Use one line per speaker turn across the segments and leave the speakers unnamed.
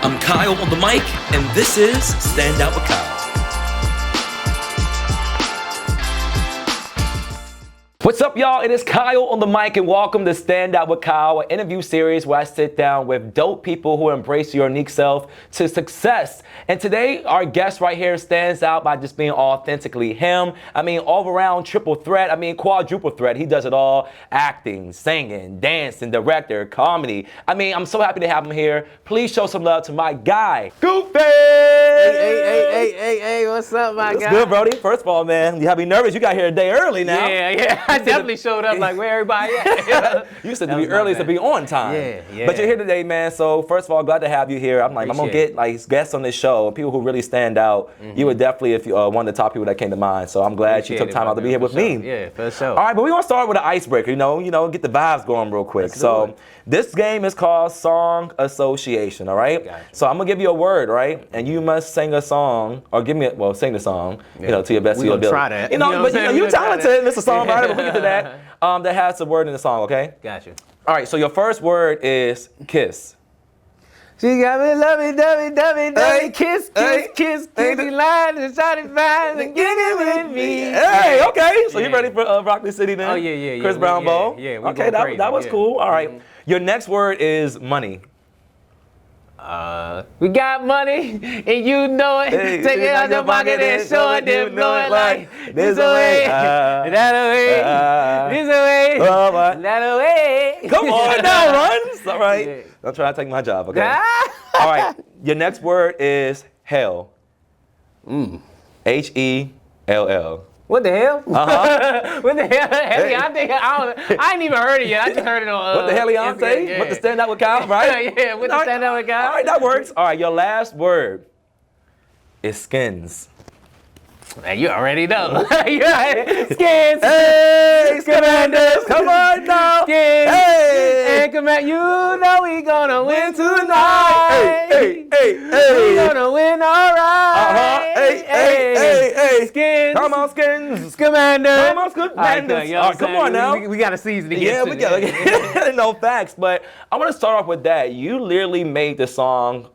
I'm Kyle on the mic, and this is Stand Out with Kyle. What's up, y'all? It is Kyle on the mic, and welcome to Stand Out with Kyle, an interview series where I sit down with dope people who embrace your unique self to success. And today, our guest right here stands out by just being authentically him. I mean, all around triple threat. I mean, quadruple threat. He does it all: acting, singing, dancing, director, comedy. I mean, I'm so happy to have him here. Please show some love to my guy, Goofy.
Hey, what's up, my guy?
What's good, Brody? First of all, man, you have me nervous. You got here a day early now.
Yeah. I definitely showed up like, where everybody at?
You said to be early to be on time.
Yeah.
But you're here today, man. So first of all, glad to have you here. I'm gonna get like guests on this show, people who really stand out. Mm-hmm. You were definitely one of the top people that came to mind. So I'm glad you took time out to be here with me.
Yeah, for sure.
All right, but we want to start with an icebreaker. You know, get the vibes going real quick. So this game is called Song Association. All right. Gotcha. So I'm gonna give you a word, right, and you must sing a song or sing the song. Yeah. You know, to your best of your ability.
Try that.
But you're talented, Mr. Songwriter. But we get to that. That has a word in the song, okay?
Gotcha.
All right, so your first word is kiss.
She got me lovey, kiss, baby, line and shot it fine and get it with me.
Hey, okay, so you ready for Rock the City then?
Oh, yeah.
Chris Brown Bowl?
Yeah,
okay, that was cool. All right, your next word is money.
We got money, and you know it.
Hey,
take it out your pocket and show it, then blow it like this away, that away, this away, that away.
Come on now, run. It's all right. Yeah. Don't try to take my job, okay? All right, your next word is hell. H-E-L-L.
What the hell?
Uh-huh.
What the hell? I ain't even heard it yet. I just heard it on.
What the hell, What the Stand Out with Kyle, right?
Yeah, what the Stand Out with Kyle.
All right, that works. All right, your last word is skins.
Man, you already know. Skins.
Hey, Commanders. Come on now.
Skins.
Hey.
And Command, you know we gonna win tonight.
Hey.
We gonna win all right.
Hey.
Skins.
Come on, Skins.
Commanders.
Come on, Commanders. All right, come on now.
We got a season to get
Yeah,
to.
we got no facts, but I want to start off with that. You literally made the song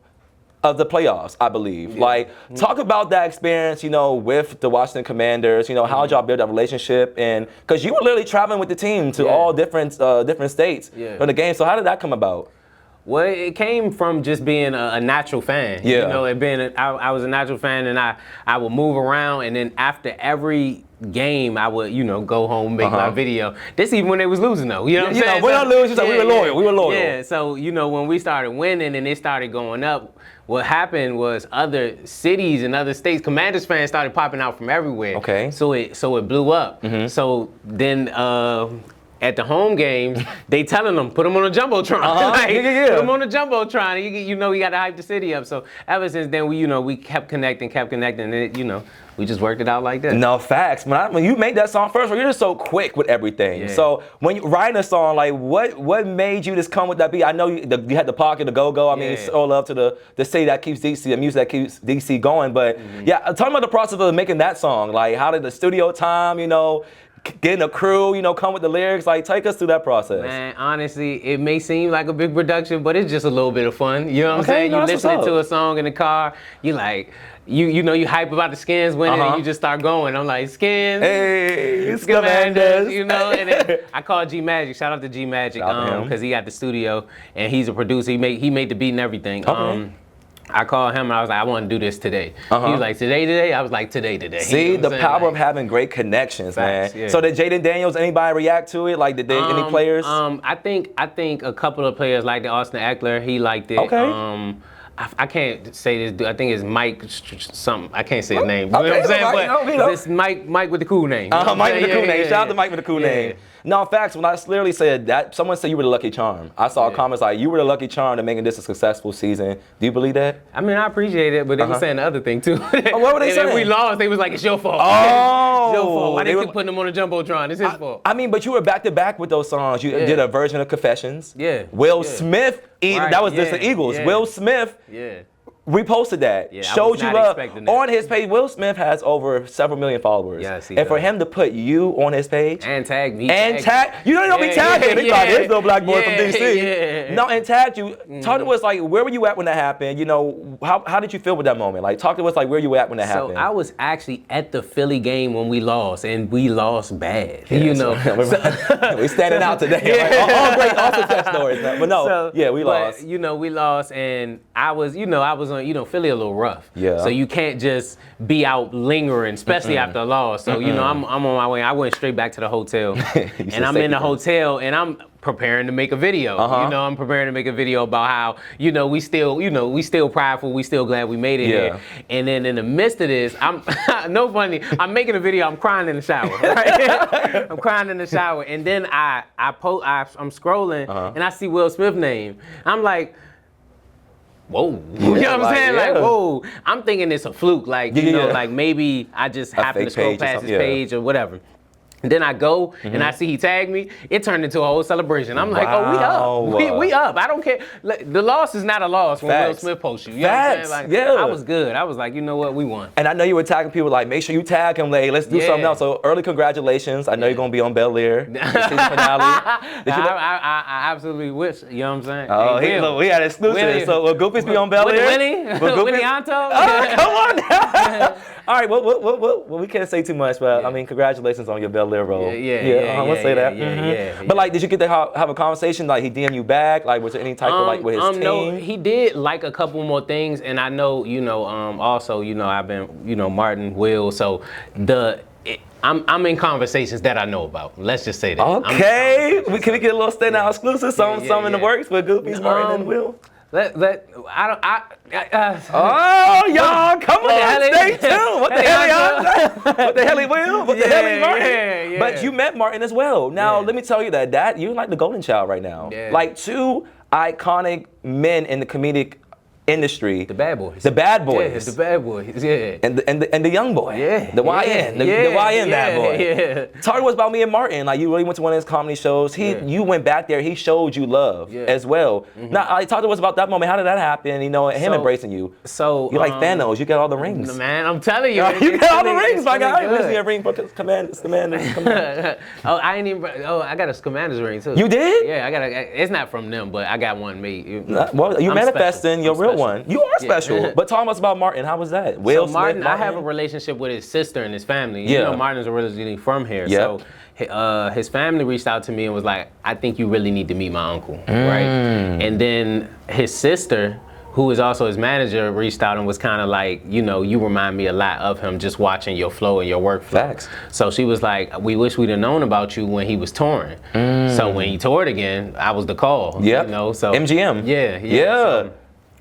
of the playoffs, I believe. Yeah. Like, talk about that experience, with the Washington Commanders. How y'all build that relationship, and because you were literally traveling with the team to all different states for the game. So how did that come about?
Well, it came from just being a natural fan.
Yeah.
I was a natural fan, and I would move around, and then after every game, I would, go home, make my video. This even when they was losing, though. You know what I'm saying?
We don't lose. We were loyal. We were loyal.
Yeah. So when we started winning and it started going up, what happened was other cities and other states, Commanders fans started popping out from everywhere.
Okay.
So it blew up. Mm-hmm. So then. At the home games, they telling them, put them on a Jumbotron. Put them on a Jumbotron. We got to hype the city up. So ever since then, we kept connecting, and we just worked it out like that.
No, facts. When you made that song first, you're just so quick with everything. Yeah. So when you writing a song, like what made you just come with that beat? I know you had the pocket, the go-go. I mean, it's all love to the city that keeps DC, the music that keeps DC going. But tell me about the process of making that song. Like, how did the studio time, getting a crew, come with the lyrics, like take us through that process.
Man, honestly, it may seem like a big production, but it's just a little bit of fun. You know what I'm saying? You listening to a song in the car, you like, you hype about the Skins winning, and you just start going. I'm like, Skins,
hey, Commanders,
and then I call G Magic. Shout out to G Magic, because he got the studio and he's a producer. He made the beat and everything. Okay. I called him and I was like, I want to do this today. He was like, today? I was like, today.
See, the power of having great connections, man. Yeah. So did Jaden Daniels, anybody react to it? Like, did any players?
I think a couple of players liked it. Austin Eckler, he liked it.
Okay.
I can't say this dude. I think it's Mike something. I can't say his name. You know what I'm saying? But it's Mike with the cool name.
Mike with the cool name. Shout out to Mike with the cool name. No, facts, when I literally said that, someone said you were the lucky charm. I saw comments like, you were the lucky charm to making this a successful season. Do you believe that?
I mean, I appreciate it, but they were saying the other thing, too.
Oh, what were they saying?
If we lost, they was like, it's your fault.
Oh!
It's your fault. Why they keep putting them on the Jumbotron? It's his fault.
I mean, but you were back-to-back with those songs. You did a version of Confessions.
Yeah.
Will Smith, that was just the Eagles.
Yeah.
Will Smith reposted that,
Yeah, I
showed
was
you
not
love
expecting that.
on his page. Will Smith has over several million followers.
Yes, he
and for
does.
him to put you on his page
And tag me.
and tag you don't be tagging. They like, there's no black boy from DC.
Yeah.
No, and tagged you. Talk to us like, where were you at when that happened? You know, how did you feel with that moment? Like, talk to us like, where you at when that happened?
So I was actually at the Philly game when we lost, and we lost bad.
Yeah,
you know,
we're standing out today.
Yeah.
Like, all great, all success stories. But no, we lost.
You know, we lost, and I was on, Philly a little rough.
Yeah.
So you can't just be out lingering, especially after a loss. So I'm on my way. I went straight back to the hotel, and I'm in the hotel, and I'm preparing to make a video. I'm preparing to make a video about how, we still prideful, we still glad we made it here. And then in the midst of this, I'm I'm making a video, I'm crying in the shower, right? I'm crying in the shower, and then I'm scrolling, and I see Will Smith's name. I'm like, whoa. You know what I'm saying? Like, whoa. I'm thinking it's a fluke, like, like maybe I just happened to scroll past his page or whatever. And then I go and I see he tagged me. It turned into a whole celebration. I'm like, oh, we up. We up. I don't care. The loss is not a loss when Will Smith posts you. You know what I'm saying? Like, I was good. I was like, you know what? We won.
And I know you were tagging people like, make sure you tag him. Like, let's do something else. So early congratulations. I know you're going to be on Bel Air. Season finale.
I absolutely wish. You know what I'm saying?
Oh, we had exclusive. So will Goofies be on Bel Air?
Winnie Anto?
Oh, come on now. All right, well, we can't say too much, but I mean, congratulations on your Bel Air role. I'm gonna say that. But like, did you get to have a conversation? Like, he DM you back? Like, was there any type of like with his team?
No, he did like a couple more things, and I know, also, I've been, Martin, Will, so I'm in conversations that I know about. Let's just say that.
Okay, can we get a little standout exclusive? Some in the works with Goofies, Martin, and Will.
Oh,
y'all, come on, stay tuned. What the hell, y'all? What the hell, he Will? What the hell, he Martin? But you met Martin as well. Now, let me tell you that you're like the golden child right now. Like two iconic men in the comedic industry.
The bad boys.
The bad boys.
Yeah, the bad boys. Yeah.
And the young boy.
Yeah.
The YN. The YN bad boy.
Yeah.
Talk to us about me and Martin. Like, you really went to one of his comedy shows. You went back there. He showed you love as well. Now, talk to us about that moment. How did that happen? Him embracing you.
So
you're like Thanos. You got all the rings.
Man, I'm telling you.
You got all the rings, my guy. Where's the ring for Commander's Command?
I got a Commander's ring too.
You did?
Yeah, it's not from them, but I got one made.
Well, you manifesting your real one. You are special. But talk to us about Martin. How was that? Will Smith,
Martin, I have a relationship with his sister and his family. Martin's originally from here. So his family reached out to me and was like, I think you really need to meet my uncle, right? And then his sister, who is also his manager, reached out and was kind of like, you remind me a lot of him just watching your flow and your work flow.
Facts.
So she was like, we wish we'd have known about you when he was touring. So when he toured again, I was the call. So
MGM.
Yeah. So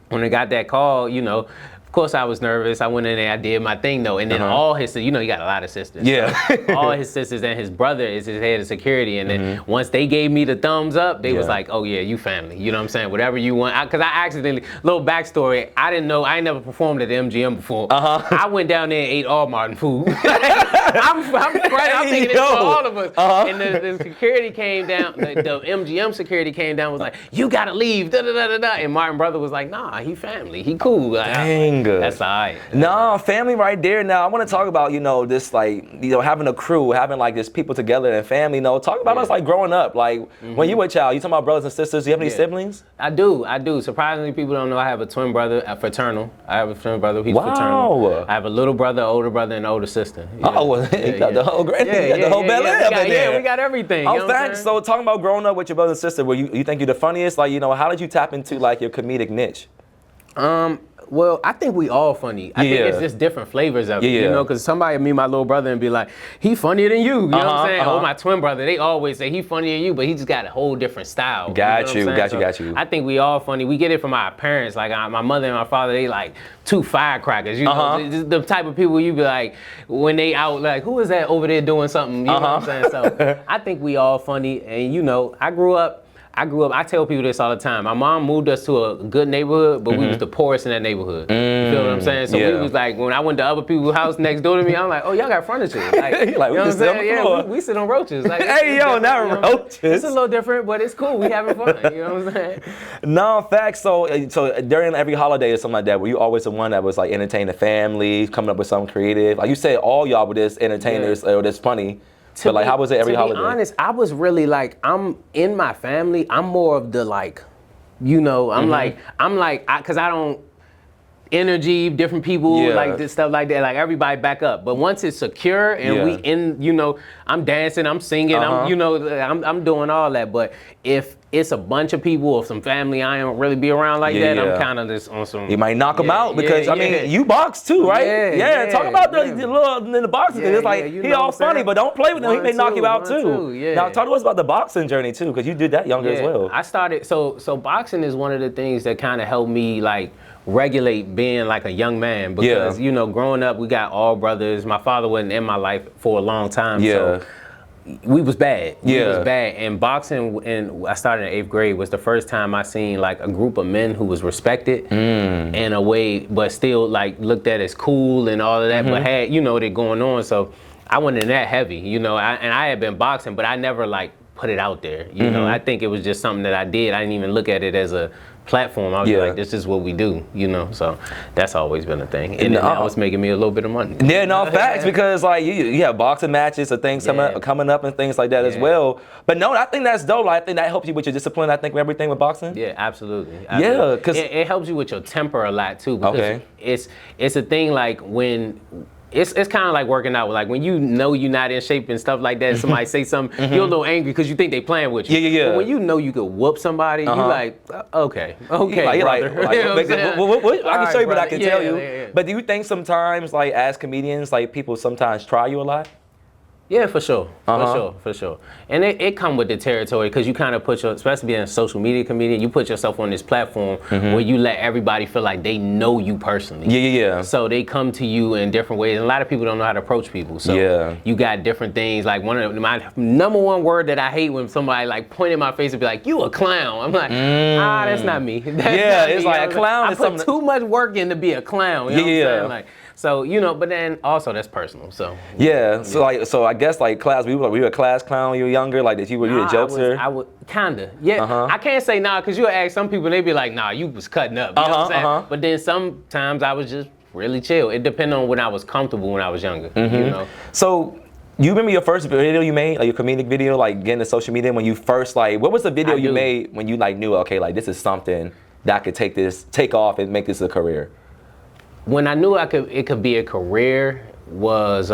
when I got that call, of course I was nervous. I went in there, I did my thing though. And then all his, he got a lot of sisters.
Yeah.
So all his sisters and his brother is his head of security. And then once they gave me the thumbs up, they was like, oh yeah, you family. You know what I'm saying? Whatever you want. Cause I accidentally, little backstory, I didn't know, I ain't never performed at the MGM before. I went down there and ate all Martin food. I'm thinking it's for all of us. And the security came down, the MGM security came down, was like, you gotta leave, And Martin brother was like, nah, he family, he cool.
Dang.
That's all right.
No, family right there. Now, I want to talk about, this like, having a crew, having like this people together and family. Talk about us like growing up. Like, when you were a child, you talking about brothers and sisters. Do you have any siblings?
I do. Surprisingly, people don't know I have a twin brother, fraternal. I have a twin brother, he's fraternal. I have a little brother, older brother, and an older sister.
You got the whole the whole Bel Air up in there.
Yeah, we got everything.
Oh, thanks. So talking about growing up with your brother and sister, you think you're the funniest? Like, how did you tap into like your comedic niche?
Well, I think we all funny. I think it's just different flavors of it, because somebody meet my little brother and be like, he funnier than you, you know what I'm saying? Or my twin brother, they always say he funnier than you, but he just got a whole different style.
Got you.
I think we all funny. We get it from our parents. Like my mother and my father, they like two firecrackers. You know, the type of people you be like, when they out, like, who is that over there doing something? You know what I'm saying? So I think we all funny. And I grew up, I grew up, I tell people this all the time. My mom moved us to a good neighborhood, but we was the poorest in that neighborhood. You feel what I'm saying? So we was like, when I went to other people's house next door to me, I'm like, oh, y'all got furniture. Like, you know what I'm saying? Yeah, we sit on roaches. Like,
hey, yo, not roaches.
It's a little different, but it's cool. We having fun. You know what I'm saying?
No, facts. So during every holiday or something like that, were you always the one that was like entertaining the family, coming up with something creative? Like you said, all y'all were just entertainers or just funny. But like, how was it every holiday? To be honest,
I was really like, I'm in my family. I'm more of the like, you know, I'm like, cause I don't energy, different people, like this stuff like that. Like everybody back up. But once it's secure and we in, you know, I'm dancing, I'm singing, I'm, you know, I'm doing all that. But if it's a bunch of people or some family I don't really be around like that, I'm kind of just on some.
You might knock them out because I mean, you box too, right? Talk about the little in the boxing. It's like he all funny, but don't play with him. He may knock you out too. Now talk to us about the boxing journey too, because you did that younger as well.
I started. So boxing is one of the things that kind of helped me like regulate being like a young man because you know, growing up we got all brothers. My father wasn't in my life for a long time, so we was bad. We was bad. And boxing, and I started in 8th grade, was the first time I seen like a group of men who was respected in a way, but still like looked at as cool and all of that, but had, you know, they going on. So I went in that heavy, you know, and I had been boxing, but I never like put it out there. You know, I think it was just something that I did. I didn't even look at it as a platform. I was like, this is what we do, you know. So that's always been a thing. And now it's making me a little bit of money.
Yeah, no, facts, because like you have boxing matches or things coming up and things like that as well. But no, I think that's dope. I think that helps you with your discipline. I think with everything with boxing.
Yeah, absolutely.
Yeah, because
it helps you with your temper a lot too. Because it's a thing like when. It's kind of like working out. Like when you know you're not in shape and stuff like that, and somebody say something, you're a little angry because you think they playing with you.
Yeah.
But when you know you could whoop somebody, you like, okay, brother.
I can show you, but I can tell you. But do you think sometimes, like as comedians, like people sometimes try you a lot?
Yeah, for sure, for sure. And it come with the territory because you kind of put especially being a social media comedian, you put yourself on this platform where you let everybody feel like they know you personally.
Yeah.
So they come to you in different ways. And a lot of people don't know how to approach people. So you got different things. Like my number one word that I hate when somebody like point in my face and be like, "You a clown." I'm like, that's not me. That's not
it's
me.
like a clown.
I put too much work in to be a clown. You know what I'm saying? Like, so, you know, but then also that's personal. So
so I guess like class, were you a class clown when you were younger? Like were you a jokester?
I would kinda. I can't say nah, because you'll ask some people and they be like, nah, you was cutting up. You know what I'm saying? But then sometimes I was just really chill. It depended on when I was comfortable when I was younger. You know.
So you remember your first video you made, like your comedic video, like getting to social media when you first like what was the video you made when you like knew, okay, like this is something that I could take off and make this a career?
When I knew it could be a career was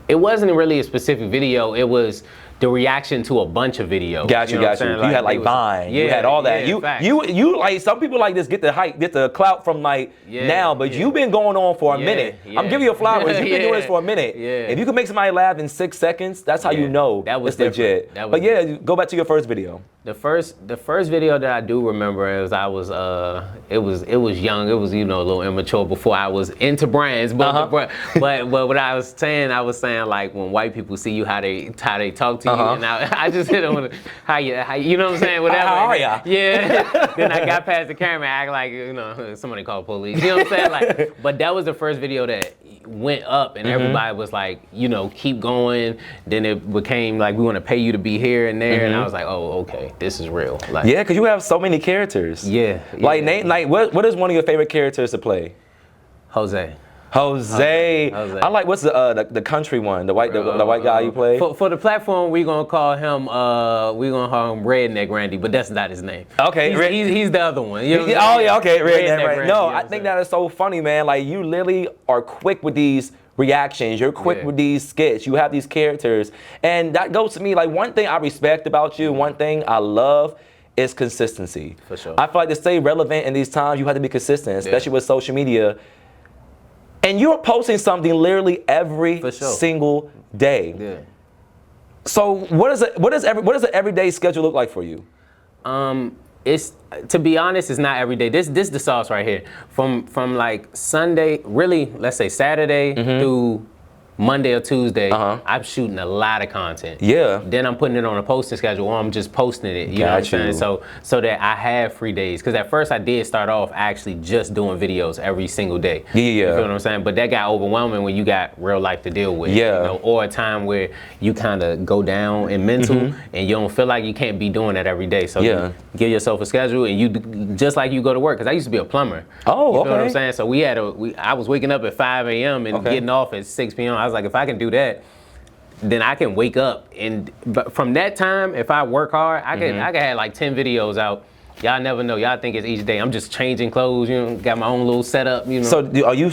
it wasn't really a specific video. It was the reaction to a bunch of videos.
Got you.
Like,
you had like Vine. You had all that. You like some people like this get the clout from like now, but you've been going on for a minute. I'm giving you flowers. You've been doing this for a minute. If you can make somebody laugh in 6 seconds, that's how you know
that was
it's legit. But go back to your first video.
The first video that I do remember is I was it was young, it was, you know, a little immature before I was into brands, but what I was saying like when white people see you how they talk to you, and I just hit them with how you know what I'm saying, whatever.
How are ya?
Yeah. Then I got past the camera and act like, you know, somebody called police. You know what I'm saying? Like, but that was the first video that went up and everybody was like, you know, keep going. Then it became like, we want to pay you to be here and there, and I was like, oh, okay, this is real. Like,
yeah, because you have so many characters. Like Nate, like what is one of your favorite characters to play?
Jose.
I like what's the country one, the white guy you play.
For the platform, we're gonna call him Redneck Randy, but that's not his name.
Okay,
he's the other one. You know
Redneck Randy. No, I think that is so funny, man. Like you literally are quick with these reactions. You're quick with these skits. You have these characters, and that goes to me. Like one thing I respect about you, one thing I love is consistency.
For sure.
I feel like to stay relevant in these times, you have to be consistent, especially with social media. And you're posting something literally every single day.
Yeah.
So what does the everyday schedule look like for you?
It's, to be honest, it's not every day. This the sauce right here. From like Sunday, really, let's say Saturday through Monday or Tuesday, I'm shooting a lot of content.
Yeah.
Then I'm putting it on a posting schedule, or I'm just posting it. You know what I'm saying? So that I have free days. Because at first I did start off actually just doing videos every single day.
Yeah.
You feel what I'm saying? But that got overwhelming when you got real life to deal with.
Yeah.
You know, or a time where you kind of go down in mental and you don't feel like you can't be doing that every day. So you give yourself a schedule, and you just like you go to work. Because I used to be a plumber.
Oh,
you feel what I'm saying? So I was waking up at 5 a.m. and getting off at 6 p.m. I was like, if I can do that, then I can wake up, but from that time, if I work hard, I can have like 10 videos out. Y'all never know. Y'all think it's each day. I'm just changing clothes, you know, got my own little setup, you know.
So are you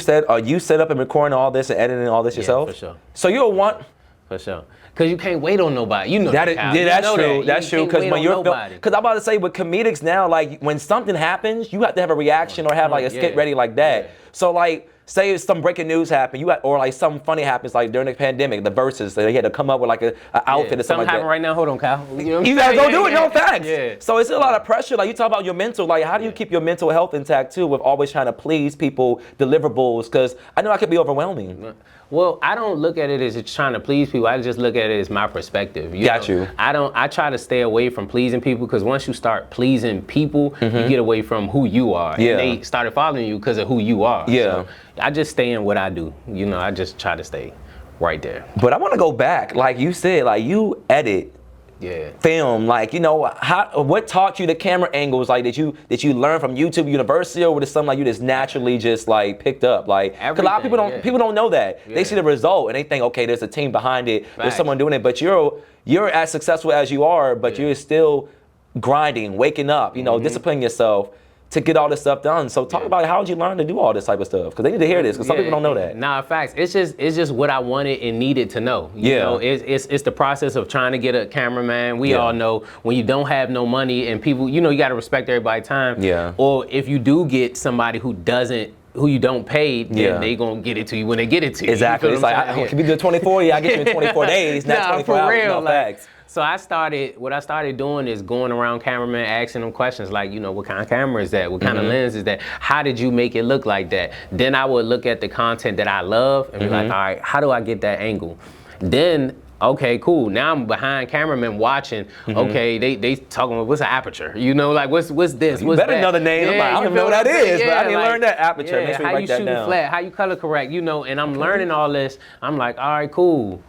set up and recording all this and editing all this yourself?
For sure.
So you'll want.
For sure. Because you can't wait on nobody. You know that.
That's true. That's true. Because when you're because I'm about to say with comedics now, like when something happens, you have to have a reaction or have like a skit ready like that. Yeah. So like, say some breaking news happened, or like something funny happens, like during the pandemic, the verses, they had to come up with like an outfit or something like that.
Right now, hold on, Kyle.
You gotta go do it, no facts. Yeah. So it's a lot of pressure. Like you talk about your mental, like how do you keep your mental health intact too with always trying to please people, deliverables? Because I know I could be overwhelming.
Well, I don't look at it as it's trying to please people. I just look at it as my perspective. I try to stay away from pleasing people, because once you start pleasing people, you get away from who you are. Yeah. And they started following you because of who you are. Yeah. So I just stay in what I do. You know, I just try to stay right there.
But I want to go back. Like you said, like you edit. Yeah. Film, like, you know, what taught you the camera angles? Like, did you learn from YouTube University, or was it something like you just naturally just like picked up? Like, because a lot of people don't know that. They see the result and they think, okay, there's a team behind it, there's someone doing it. But you're as successful as you are, but you're still grinding, waking up, you know, disciplining yourself to get all this stuff done. So talk about how did you learn to do all this type of stuff? Because they need to hear this, because some people don't know that.
Nah, facts. It's just what I wanted and needed to know. You know, it's the process of trying to get a cameraman. We all know when you don't have no money and people, you know, you got to respect everybody's time. Yeah. Or if you do get somebody who you don't pay, then they gonna get it to you when they get it to you.
Exactly. It's like, can we do 24? Yeah, I get you in 24 days, not 24 hours.
Real, facts. So what I started doing is going around cameramen, asking them questions like, you know, what kind of camera is that? What kind of lens is that? How did you make it look like that? Then I would look at the content that I love and be like, all right, how do I get that angle? Then, okay, cool. Now I'm behind cameramen watching. Okay, they talking about what's an aperture? You know, like what's this?
You better know the name. I don't even know what that is, but I didn't learn that aperture. Make sure you
write that down. How you shoot flat? How you color correct? You know, and I'm learning all this. I'm like, all right, cool.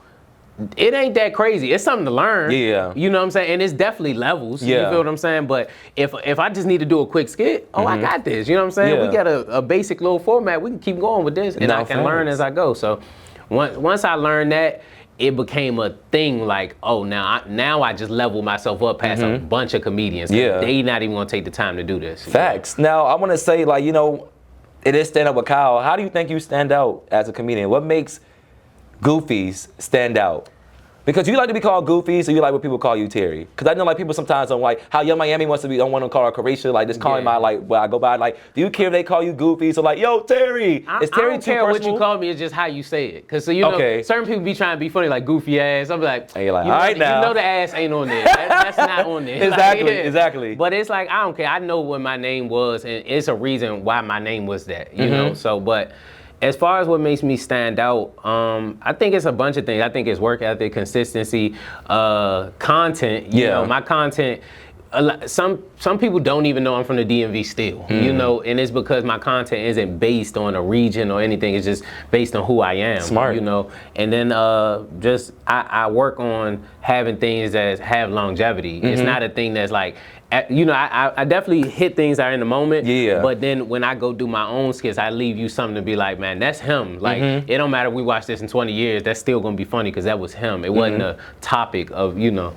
It ain't that crazy. It's something to learn. Yeah. You know what I'm saying? And it's definitely levels. Yeah. You feel what I'm saying? But if I just need to do a quick skit, I got this. You know what I'm saying? We got a basic little format. We can keep going with this, and I can learn as I go. So once I learned that, it became a thing. Like, oh, now I just level myself up past a bunch of comedians. Yeah. They not even gonna take the time to do this.
Facts. Now I want to say, like, you know, it is Stand Up with Kyle. How do you think you stand out as a comedian? What makes goofies stand out? Because you like to be called goofy, so you like what people call you Terry. Because I know like people sometimes don't like how Young Miami don't want to call her Carisha, like just calling my like where I go by, like, do you care if they call you goofy? So like, yo, Terry. Is Terry
I don't care what you call me, it's just how you say it. Cause so you know, certain people be trying to be funny like goofy ass. I'm like,
and you're like, all right now.
You know the ass ain't on there. That's not on there.
Exactly, exactly.
But it's like, I don't care. I know what my name was, and it's a reason why my name was that, you know? So, but as far as what makes me stand out, I think it's a bunch of things. I think it's work ethic, consistency, content. You know, my content. Some people don't even know I'm from the DMV still. You know, and it's because my content isn't based on a region or anything. It's just based on who I am. Smart. You know, and then just I work on having things that have longevity. It's not a thing that's like. You know, I definitely hit things that are in the moment. Yeah. But then when I go do my own skits, I leave you something to be like, man, that's him. Like, it don't matter if we watch this in 20 years, that's still gonna be funny because that was him. It wasn't a topic of, you know,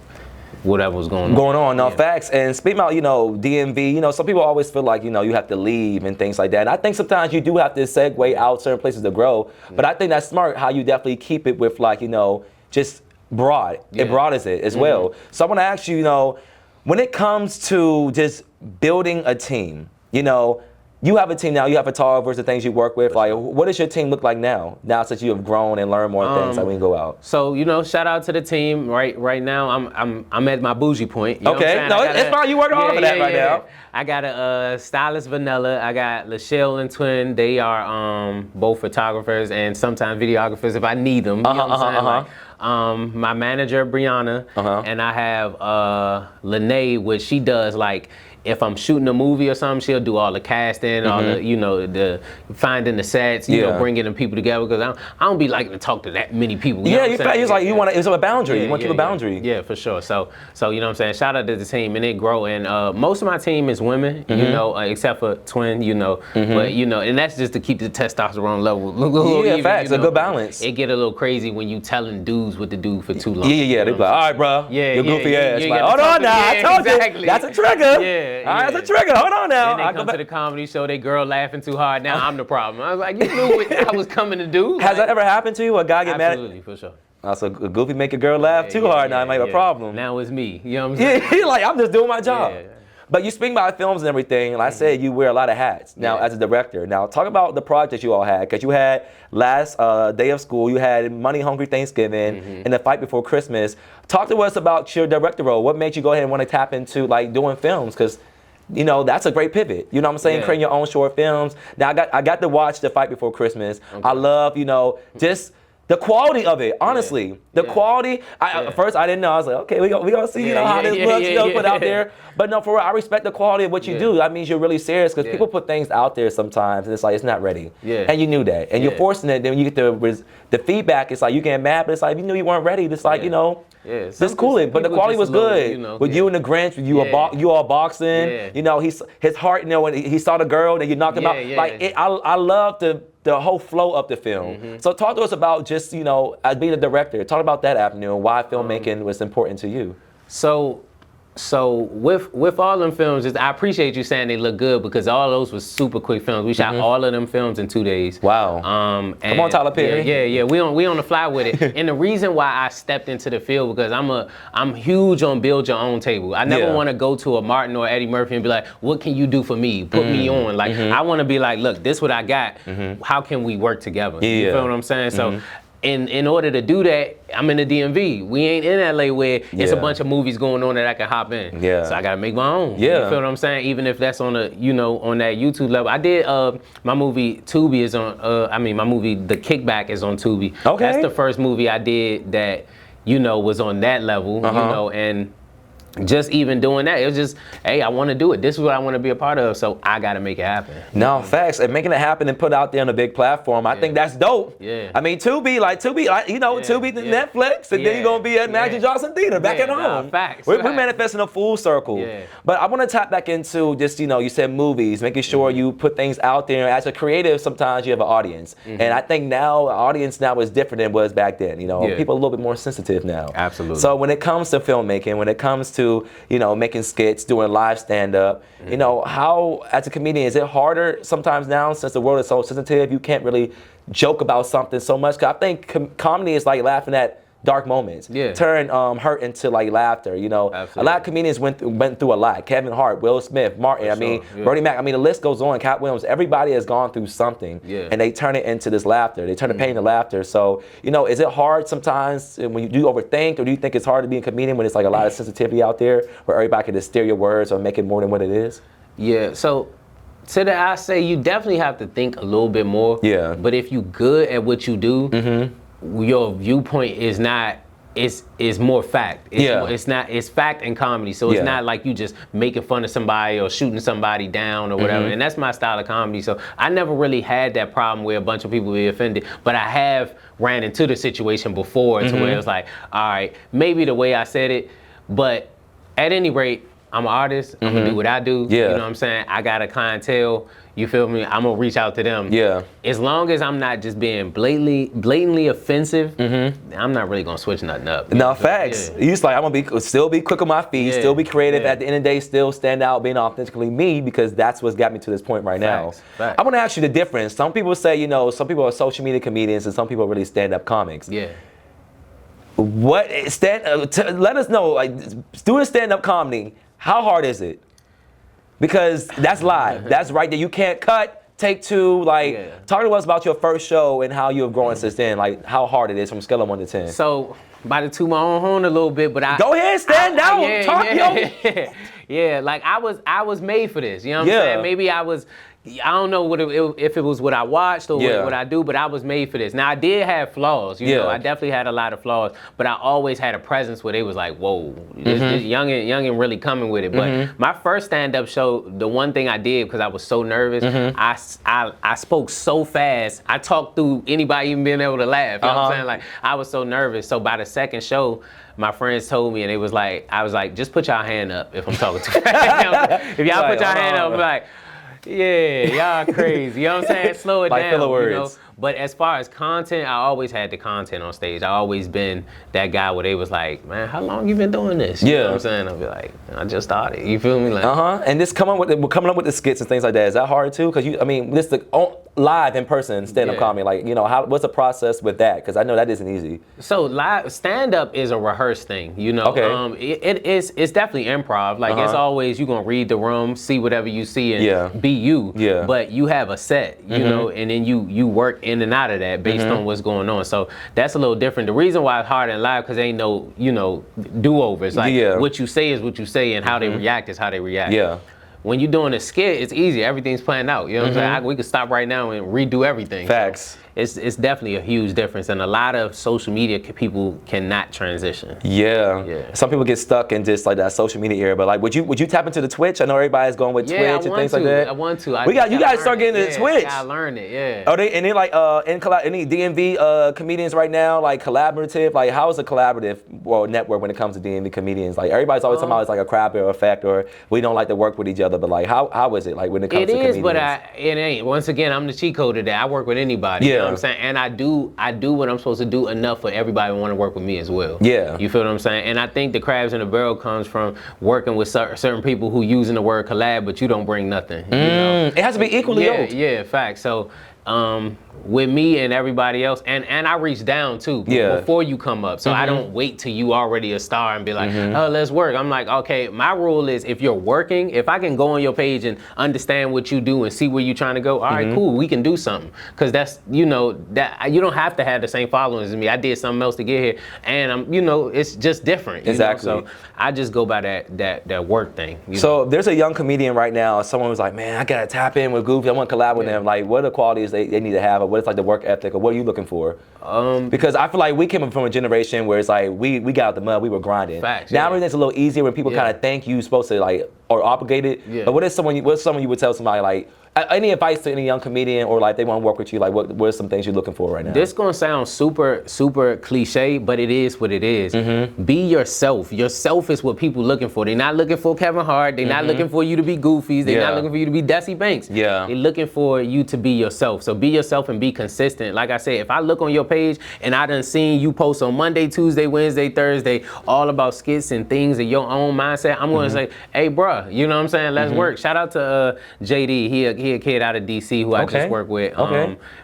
whatever was going on.
No, facts. And speaking about, you know, DMV, you know, some people always feel like, you know, you have to leave and things like that. And I think sometimes you do have to segue out certain places to grow. But I think that's smart how you definitely keep it with, like, you know, just broad. It broadens it as well. So I want to ask you, you know, when it comes to just building a team, you know, you have a team now, you have photographers, the things you work with. Like, what does your team look like now? Now since you have grown and learned more things that we can go out.
So, you know, shout out to the team. Right now, I'm at my bougie point. You know what I'm saying?
No, it's fine. You working hard for that right now.
I got a stylist, Vanilla. I got Lachelle and Twin. They are both photographers and sometimes videographers if I need them. You know what I'm saying? My manager, Brianna, and I have Lene, which she does like, if I'm shooting a movie or something, she'll do all the casting, all the, you know, the finding the sets, you know, bringing the people together. Because I don't be liking to talk to that many people. You know what I'm saying?
It's like you want to. It's a boundary. You want to keep a boundary.
Yeah, for sure. So you know what I'm saying. Shout out to the team and it grow. And most of my team is women, you know, except for Twin, you know. But you know, and that's just to keep the testosterone level.
Yeah, facts. You know, a good balance.
It get a little crazy when you telling dudes what to do for too long.
Yeah. They be like, all right, bro. Your goofy ass. Like, hold on now. I told you. That's a trigger.
Yeah.
All right, that's a trigger. Hold on now.
Then they come to the comedy show, they girl laughing too hard. Now I'm the problem. I was like, you knew what I was coming to do.
Has that ever happened to you? A guy get mad?
Absolutely, for sure.
So Goofy make a girl laugh too hard. Now it might be a problem.
Now it's me. You know what I'm saying?
He like, I'm just doing my job.
Yeah.
But you speak about films and everything, and I said you wear a lot of hats now as a director. Now talk about the projects you all had, because you had last day of school, you had Money Hungry Thanksgiving, and The Fight Before Christmas. Talk to us about your director role. What made you go ahead and want to tap into like doing films? Because you know, that's a great pivot. You know what I'm saying? Creating your own short films. Now I got to watch The Fight Before Christmas. I love, you know, just the quality of it, honestly. The quality, at first I didn't know. I was like, okay, we gonna see, you know, how this looks, you know, put out there. But no, for real, I respect the quality of what you do. That means you're really serious, because people put things out there sometimes and it's like, it's not ready. And you knew that. And you're forcing it, then when you get the feedback, it's like, you get mad, but it's like, if you knew you weren't ready, it's like, you know, it's cool. But the quality was good. You know, with you and the Grinch, you all boxing, you know, his heart, you know, when he saw the girl, then you knocked him out. Like, I love the whole flow of the film. So talk to us about just, you know, as being a director, talk about that avenue and why filmmaking was important to you.
So with all them films, I appreciate you saying they look good, because all those was super quick films. We shot all of them films in 2 days.
Wow. Come on, Tyler Perry.
Yeah. We on the fly with it. And the reason why I stepped into the field, because I'm huge on build your own table. I never want to go to a Martin or Eddie Murphy and be like, what can you do for me? Put me on. Like, I want to be like, look, this what I got. How can we work together? You feel what I'm saying? So. In order to do that, I'm in the DMV. We ain't in LA where it's a bunch of movies going on that I can hop in. So I gotta make my own. You feel what I'm saying? Even if that's on a, you know, on that YouTube level. I did my movie Tubi is on. My movie The Kickback is on Tubi. Okay. That's the first movie I did that, you know, was on that level. You know, and just even doing that, it was just, hey, I want to do it. This is what I want to be a part of, so I got to make it happen.
No, facts. And making it happen and put it out there on a big platform, I think that's dope. I mean, Tubi, you know, Tubi, Netflix, and then you're going to be at Magic Johnson Theater back at home.
Facts.
We're manifesting a full circle. But I want to tap back into just, you know, you said movies, making sure you put things out there. As a creative, sometimes you have an audience. And I think now, the audience now is different than it was back then. You know, people are a little bit more sensitive now.
Absolutely.
So when it comes to filmmaking, when it comes to, you know, making skits, doing live stand-up, you know, how, as a comedian, is it harder sometimes now, since the world is so sensitive, you can't really joke about something so much? Because I think comedy is like laughing at dark moments. Turn hurt into like laughter, you know. A lot of comedians went through a lot. Kevin Hart, Will Smith, Martin, Bernie Mac, the list goes on, Cat Williams, everybody has gone through something, and they turn it into this laughter. They turn the pain into laughter. So, you know, is it hard sometimes when you do overthink, or do you think it's hard to be a comedian when it's like a lot of sensitivity out there where everybody can just steer your words or make it more than what it is?
So to that, I say you definitely have to think a little bit more. But if you good at what you do, your viewpoint is not, it's more fact. It's fact and comedy. So it's not like you just making fun of somebody or shooting somebody down or whatever. And that's my style of comedy. So I never really had that problem where a bunch of people be offended, but I have ran into the situation before to where it was like, all right, maybe the way I said it, but at any rate, I'm an artist. I'm gonna do what I do. You know what I'm saying? I got a clientele. You feel me? I'm gonna reach out to them. As long as I'm not just being blatantly offensive, I'm not really gonna switch nothing up.
No, facts. You just like, I'm gonna still be quick on my feet, still be creative. At the end of the day, still stand out, being authentically me, because that's what's got me to this point right now. I want to ask you the difference. Some people say, you know, some people are social media comedians, and some people are really stand-up comics. What let us know, like, doing stand-up comedy, how hard is it? Because that's live. That's right there. You can't cut. Take two, like, talk to us about your first show and how you have grown since then, like how hard it is from a scale of 1 to 10.
So, about to toot my own horn a little bit, but
Go ahead, stand out, talk, yo.
Yeah, like I was made for this, you know what I'm saying? Maybe I don't know if it was what I watched or what I do, but I was made for this. Now, I did have flaws, you know, I definitely had a lot of flaws, but I always had a presence where they was like, whoa, this youngin' really coming with it. But my first stand-up show, the one thing I did, because I was so nervous, I spoke so fast, I talked through anybody even being able to laugh, you know what I'm saying? Like, I was so nervous. So by the second show, my friends told me, and it was like, I was like, just put y'all hand up if I'm talking too fast. If y'all put y'all hand up, I'm like, yeah, y'all crazy. You know what I'm saying? Slow it
like
down.
Words.
You know? But as far as content, I always had the content on stage. I always been that guy where they was like, man, how long you been doing this? You know what I'm saying? I'll be like, I just started. You feel me? Like,
And this coming up with the skits and things like that. Is that hard too? Because this the live in person stand-up comedy. Like, you know, what's the process with that? Because I know that isn't easy.
So live stand-up is a rehearsed thing. You know, it's definitely improv. Like it's always you gonna read the room, see whatever you see, and be you. Yeah. But you have a set, you know, and then you work in and out of that based on what's going on. So that's a little different. The reason why it's hard in live because ain't no, you know, do-overs. Like what you say is what you say and how they react is how they react. Yeah. When you're doing a skit, it's easy. Everything's planned out. You know what I'm saying? We could stop right now and redo everything. Facts. So it's definitely a huge difference, and a lot of social media people cannot transition. Yeah. Some people get stuck in just like that social media era. But like, would you tap into the Twitch? I know everybody's going with Twitch and things like that. I want to.
You guys start getting into Twitch.
I learned it. Yeah.
Are they like any DMV comedians right now like collaborative? Like how is a collaborative network when it comes to DMV comedians? Like everybody's always talking about it's like a crowd effect or we don't like to work with each other. But like how is it like when it comes to comedians? It is, but
it ain't. Once again, I'm the cheat code today. I work with anybody. Yeah. You know what I'm saying? And I do what I'm supposed to do enough for everybody to want to work with me as well. Yeah. You feel what I'm saying? And I think the crabs in the barrel comes from working with certain people who using the word collab, but you don't bring nothing. You know?
It has to be equally yoked.
Yeah, fact. So with me and everybody else, and I reach down too before you come up. So I don't wait till you already a star and be like, oh, let's work. I'm like, okay, my rule is if you're working, if I can go on your page and understand what you do and see where you're trying to go, all right, cool, we can do something. Because that's, you know, that you don't have to have the same followers as me. I did something else to get here, and I'm, you know, it's just different. Exactly. You know? So I just go by that work thing.
So there's a young comedian right now. Someone was like, man, I gotta tap in with Goofy. I want to collab with them. Like, what are the qualities they need to have? What is like the work ethic, or what are you looking for? Because I feel like we came from a generation where it's like we got out the mud, we were grinding. Facts, now everything's a little easier when people kind of think you're supposed to like or obligated. But what's someone you would tell somebody like? Any advice to any young comedian or like they want to work with you? Like what are some things you're looking for right now?
This gonna sound super cliche, but it is what it is. Be yourself. Yourself is what people looking for. They're not looking for Kevin Hart. They're not looking for you to be Goofies. They're not looking for you to be Desi Banks. They're looking for you to be yourself. So be yourself and be consistent. Like I said, if I look on your page and I done seen you post on Monday, Tuesday, Wednesday, Thursday, all about skits and things in your own mindset, I'm gonna say, hey bruh, you know what I'm saying? Let's work. Shout out to JD. He a kid out of DC who I just work with.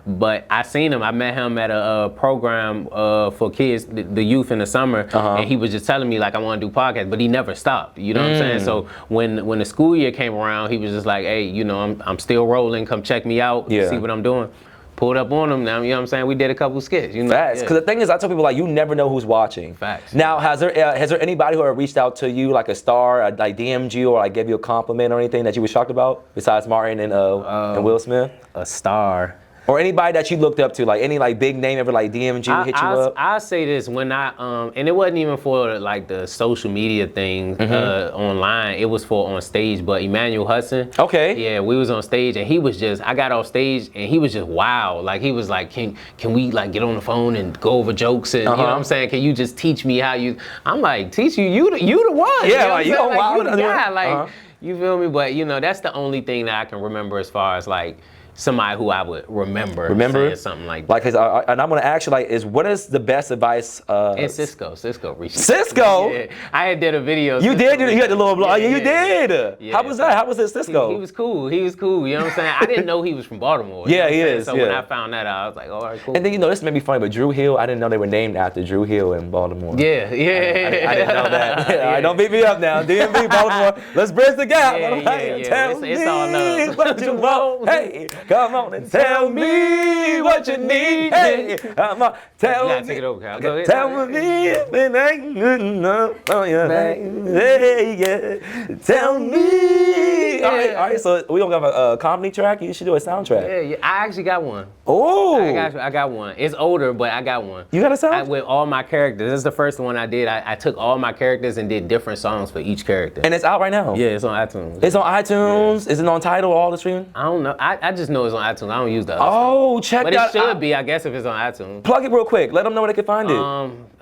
But I seen him. I met him at a program for kids, the youth in the summer, and he was just telling me like I want to do podcasts, but he never stopped. You know what I'm saying? So when the school year came around, he was just like, hey, you know, I'm still rolling. Come check me out. See what I'm doing. Pulled up on him now, you know what I'm saying? We did a couple skits, you know?
Facts, because the thing is, I tell people like, you never know who's watching. Facts. Now, has there anybody who reached out to you, like a star, like DM'd you, or like gave you a compliment or anything that you were shocked about, besides Martin and Will Smith?
A star.
Or anybody that you looked up to, like any like big name ever like DM'd you, hit you up?
I say this when and it wasn't even for like the social media thing online. It was for on stage. But Emmanuel Hudson. Okay. Yeah, we was on stage and he was just. I got off stage and he was just wow. Like he was like, can we like get on the phone and go over jokes and you know what I'm saying? Can you just teach me how you? I'm like, teach you. You the one.
Yeah, like you the
guy. Like you feel me? But you know that's the only thing that I can remember as far as like. somebody who I would remember saying something like that.
Like, and I'm gonna ask you, like, what is the best advice?
And Cisco reached.
Cisco?
Yeah, I had did a video.
You did? You had the little blog? Yeah, you did.
Yeah.
How was that? How was it, Cisco?
He was cool. You know what I'm saying? I didn't know he was from Baltimore.
Yeah, he is.
So when I found that out, I was like, all right, cool.
And then, you know, this made me funny, but Drew Hill, I didn't know they were named after Drew Hill in Baltimore.
Yeah.
I didn't know that. All right, don't beat me up now. DMV, Baltimore. Let's bridge the gap. Tell
it's all love.
What you want. Hey, come on and tell me what you need. Hey, come on, tell me.
Take it over, Kyle. Go ahead.
Tell me if it ain't good enough for you. Hey, yeah. Tell me. All right, so we don't have a comedy track? You should do a soundtrack.
Yeah, I actually got one.
Oh.
I got one. It's older, but I got one.
You got a sound?
With all my characters. This is the first one I did. I took all my characters and did different songs for each character.
And it's out right now?
Yeah, it's on iTunes.
It's on iTunes? Yeah. Is it on Tidal, all the streaming?
I don't know. I just know it's on iTunes. I don't use the other
Oh, check
but
that.
But it should be, I guess, if it's on iTunes.
Plug it real quick. Let them know where they can find it.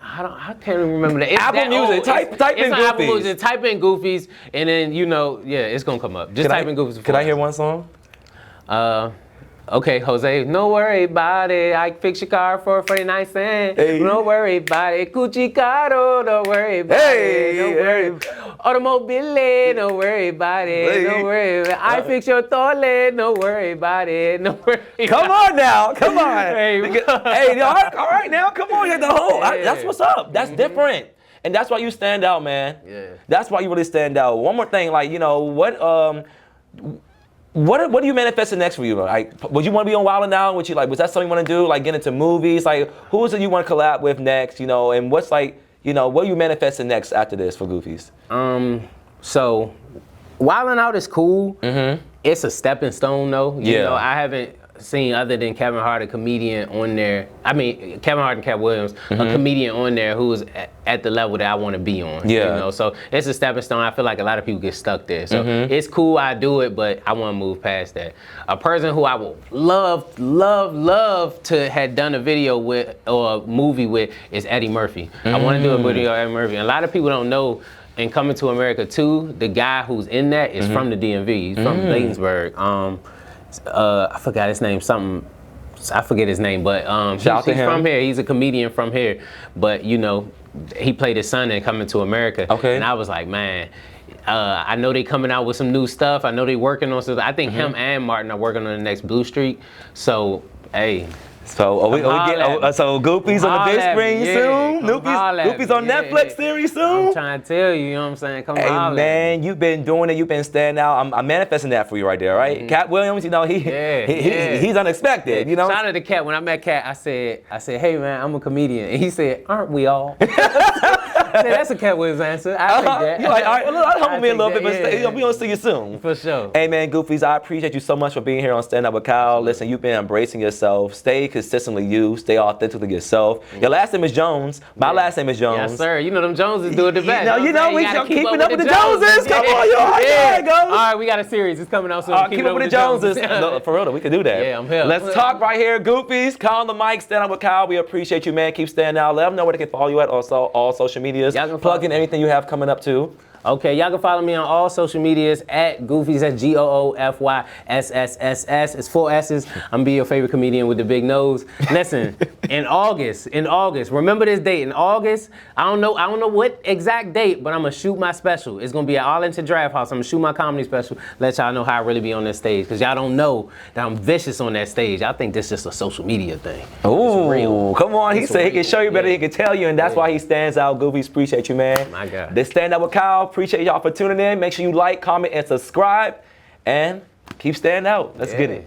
I can't even remember that. It's
Apple Music. Type in Goofies. Apple Music.
Type in Goofies, and then, you know, yeah, it's going to come up. Just type in Goofies.
Can I hear one song?
Okay, Jose, no worry about it. I fix your car for 49 cents. Hey. Don't worry about it. Cucci caro, don't worry about it. Don't worry. Automobile, don't worry about it. Hey. Don't worry about it. I fix your toilet, don't worry about it. Don't worry.
Come on now, come on.
Hey,
all right now, come on. Get the whole. That's what's up. That's different. And that's why you stand out, man.
Yeah.
That's why you really stand out. One more thing, like, you know, what do you manifesting next for you? Like, would you want to be on Wild 'N Out? Would you like? Was that something you want to do? Like, get into movies? Like, who is it you want to collab with next? You know, and what's like, you know, what are you manifesting next after this for Goofies?
So, Wild 'N Out is cool. It's a stepping stone, though. You know, I haven't seen other than Kevin Hart, a comedian on there. I mean, Kevin Hart and Cat Williams, a comedian on there who's at the level that I want to be on.
Yeah.
You know, so it's a stepping stone. I feel like a lot of people get stuck there. So it's cool, I do it, but I want to move past that. A person who I would love to have done a video with or a movie with is Eddie Murphy. I want to do a video with Eddie Murphy. And a lot of people don't know. In Coming to America 2, the guy who's in that is from the DMV. He's from Bladensburg. I forgot his name. I forget his name, but he's from here. He's a comedian from here. But you know, he played his son in Coming to America. Okay. And I was like, man, I know they coming out with some new stuff. I know they working on stuff. I think him and Martin are working on the next Blue Streak. So, hey.
So so Goofies on the big screen soon? Goofies on Netflix series soon?
I'm trying to tell you, you know what I'm saying? Come
on. Hey man, you've been doing it, you've been standing out. I'm manifesting that for you right there, right? Cat Williams, you know, he's unexpected, you know?
Shout out to Cat. When I met Cat, I said, hey man, I'm a comedian. And he said, aren't we all? I said, that's a Cat Williams answer. I take that.
You're like, all right, well, humble me a little bit, but we gonna see you soon.
For sure.
Hey man, Goofies, I appreciate you so much for being here on Stand Up with Kyle. Listen, you've been embracing yourself. Stay consistently you, stay authentically yourself. Your last name is Jones. My last name is Jones.
Yes, sir. You know them Joneses do it the best.
You know we keeping up with the Joneses. Come on, yo. There it goes.
All right, we got a series. It's coming out soon.
Keep up with the Joneses. No, for real, we can do that.
Yeah, I'm here.
Let's talk right here. Goofies, Kyle on the mic, Stand Up with Kyle. We appreciate you, man. Keep standing out. Let them know where they can follow you at. Also, all social medias. Plug in anything you have coming up too.
Okay, y'all can follow me on all social medias at Goofies, that's GOOFYSSSS. It's 4 S's. I'm gonna be your favorite comedian with the big nose. Listen, in August, remember this date. In August, I don't know what exact date, but I'm gonna shoot my special. It's gonna be at Arlington Draft House. I'm gonna shoot my comedy special. Let y'all know how I really be on that stage, because y'all don't know that I'm vicious on that stage. I think this is just a social media thing.
Ooh, come on. He said he can show you better than he can tell you, and that's why he stands out. Goofies, appreciate you, man.
My God.
This Stand Up with Kyle. Appreciate y'all for tuning in. Make sure you like, comment, and subscribe. And keep standing out. Let's get it.